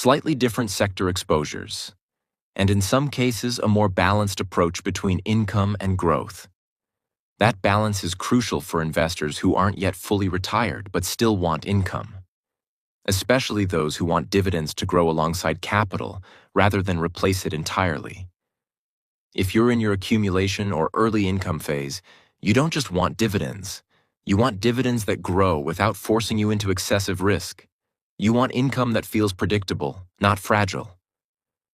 slightly different sector exposures, and in some cases a more balanced approach between income and growth. That balance is crucial for investors who aren't yet fully retired but still want income, especially those who want dividends to grow alongside capital rather than replace it entirely. If you're in your accumulation or early income phase, you don't just want dividends. You want dividends that grow without forcing you into excessive risk. You want income that feels predictable, not fragile.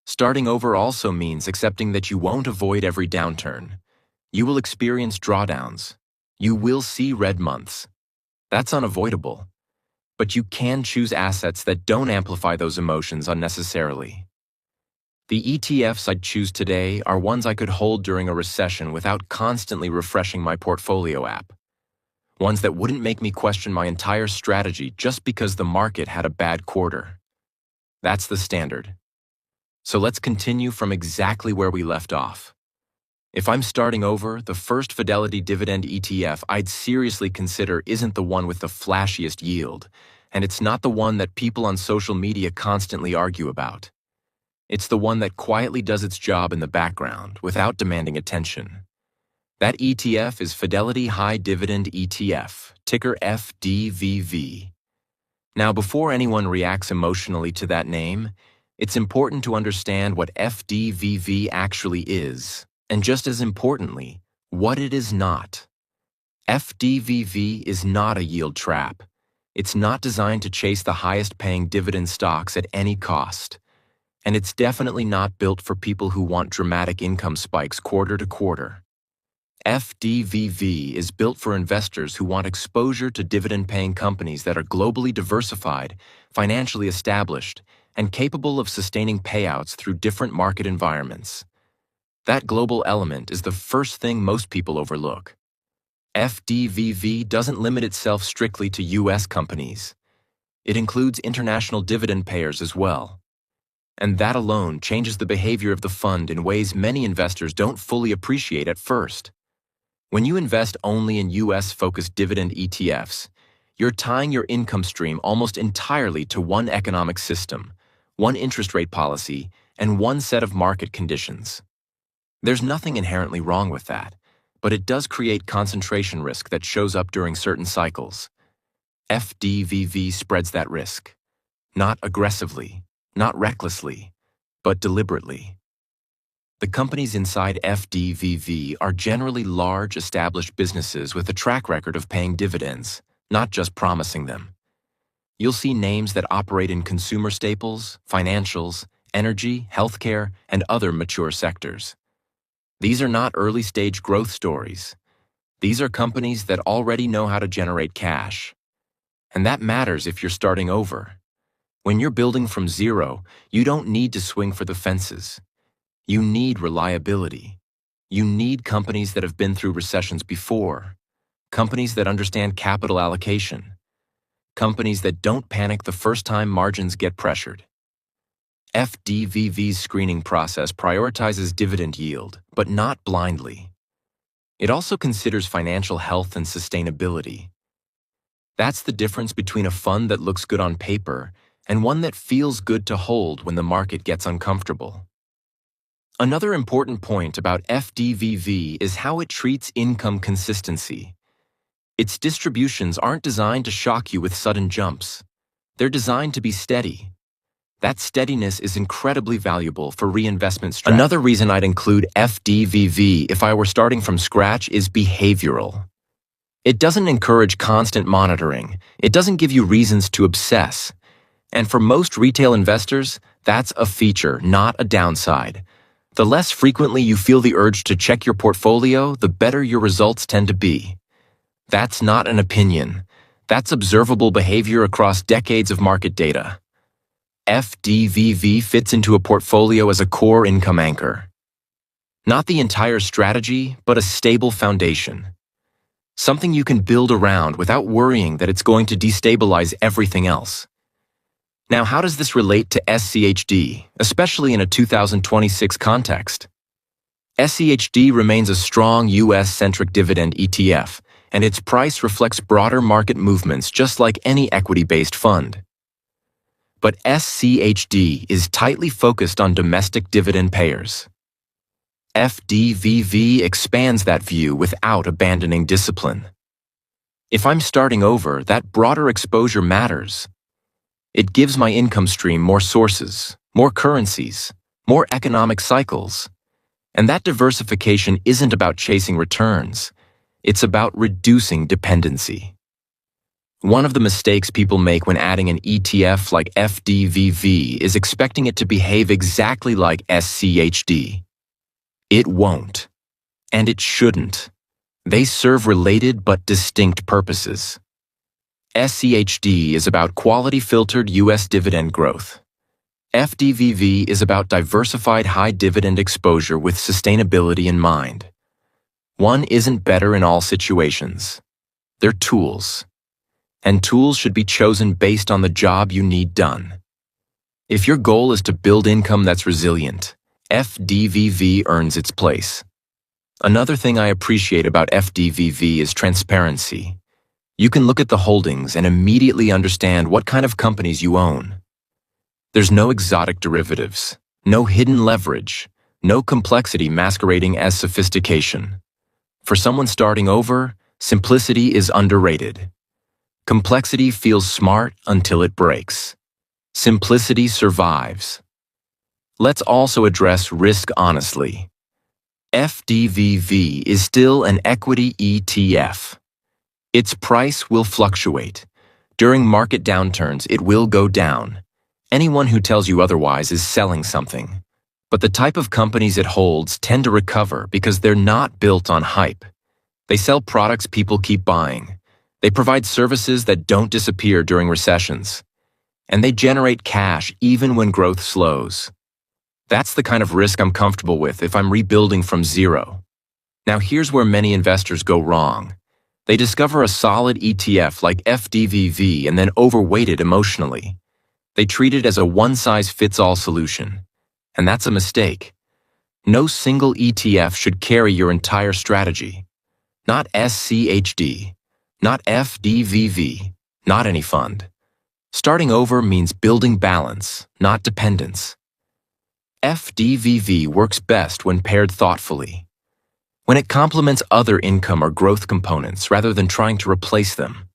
Starting over also means accepting that you won't avoid every downturn. You will experience drawdowns. You will see red months. That's unavoidable. But you can choose assets that don't amplify those emotions unnecessarily. The ETFs I'd choose today are ones I could hold during a recession without constantly refreshing my portfolio app. Ones that wouldn't make me question my entire strategy just because the market had a bad quarter. That's the standard. So let's continue from exactly where we left off. If I'm starting over, the first Fidelity Dividend ETF I'd seriously consider isn't the one with the flashiest yield, and it's not the one that people on social media constantly argue about. It's the one that quietly does its job in the background without demanding attention. That ETF is Fidelity High Dividend ETF, ticker FDVV. Now, before anyone reacts emotionally to that name, it's important to understand what FDVV actually is, and just as importantly, what it is not. FDVV is not a yield trap. It's not designed to chase the highest-paying dividend stocks at any cost. And it's definitely not built for people who want dramatic income spikes quarter to quarter. FDVV is built for investors who want exposure to dividend-paying companies that are globally diversified, financially established, and capable of sustaining payouts through different market environments. That global element is the first thing most people overlook. FDVV doesn't limit itself strictly to U.S. companies. It includes international dividend payers as well. And that alone changes the behavior of the fund in ways many investors don't fully appreciate at first. When you invest only in U.S.-focused dividend ETFs, you're tying your income stream almost entirely to one economic system, one interest rate policy, and one set of market conditions. There's nothing inherently wrong with that, but it does create concentration risk that shows up during certain cycles. FDVV spreads that risk, not aggressively, not recklessly, but deliberately. The companies inside FDVV are generally large, established businesses with a track record of paying dividends, not just promising them. You'll see names that operate in consumer staples, financials, energy, healthcare, and other mature sectors. These are not early-stage growth stories. These are companies that already know how to generate cash. And that matters if you're starting over. When you're building from zero, you don't need to swing for the fences. You need reliability. You need companies that have been through recessions before, companies that understand capital allocation, companies that don't panic the first time margins get pressured. FDVV's screening process prioritizes dividend yield, but not blindly. It also considers financial health and sustainability. That's the difference between a fund that looks good on paper and one that feels good to hold when the market gets uncomfortable. Another important point about FDVV is how it treats income consistency. Its distributions aren't designed to shock you with sudden jumps. They're designed to be steady. That steadiness is incredibly valuable for reinvestment strategies. Another reason I'd include FDVV if I were starting from scratch is behavioral. It doesn't encourage constant monitoring. It doesn't give you reasons to obsess. And for most retail investors, that's a feature, not a downside. The less frequently you feel the urge to check your portfolio, the better your results tend to be. That's not an opinion. That's observable behavior across decades of market data. FDVV fits into a portfolio as a core income anchor. Not the entire strategy, but a stable foundation. Something you can build around without worrying that it's going to destabilize everything else. Now, how does this relate to SCHD, especially in a 2026 context? SCHD remains a strong U.S.-centric dividend ETF, and its price reflects broader market movements just like any equity-based fund. but SCHD is tightly focused on domestic dividend payers. FDVV expands that view without abandoning discipline. If I'm starting over, that broader exposure matters. It gives my income stream more sources, more currencies, more economic cycles. And that diversification isn't about chasing returns. It's about reducing dependency. One of the mistakes people make when adding an ETF like FDVV is expecting it to behave exactly like SCHD. It won't. And it shouldn't. They serve related but distinct purposes. SCHD is about quality-filtered U.S. dividend growth. FDVV is about diversified high-dividend exposure with sustainability in mind. One isn't better in all situations. They're tools. And tools should be chosen based on the job you need done. If your goal is to build income that's resilient, FDVV earns its place. Another thing I appreciate about FDVV is transparency. You can look at the holdings and immediately understand what kind of companies you own. There's no exotic derivatives, no hidden leverage, no complexity masquerading as sophistication. For someone starting over, simplicity is underrated. Complexity feels smart until it breaks. Simplicity survives. Let's also address risk honestly. FDVV is still an equity ETF. Its price will fluctuate. During market downturns, it will go down. Anyone who tells you otherwise is selling something. But the type of companies it holds tend to recover because they're not built on hype. They sell products people keep buying. They provide services that don't disappear during recessions. And they generate cash even when growth slows. That's the kind of risk I'm comfortable with if I'm rebuilding from zero. Now here's where many investors go wrong. They discover a solid ETF like FDVV and then overweight it emotionally. They treat it as a one-size-fits-all solution. And that's a mistake. No single ETF should carry your entire strategy. Not SCHD, not FDVV, not any fund. Starting over means building balance, not dependence. FDVV works best when paired thoughtfully. When it complements other income or growth components rather than trying to replace them.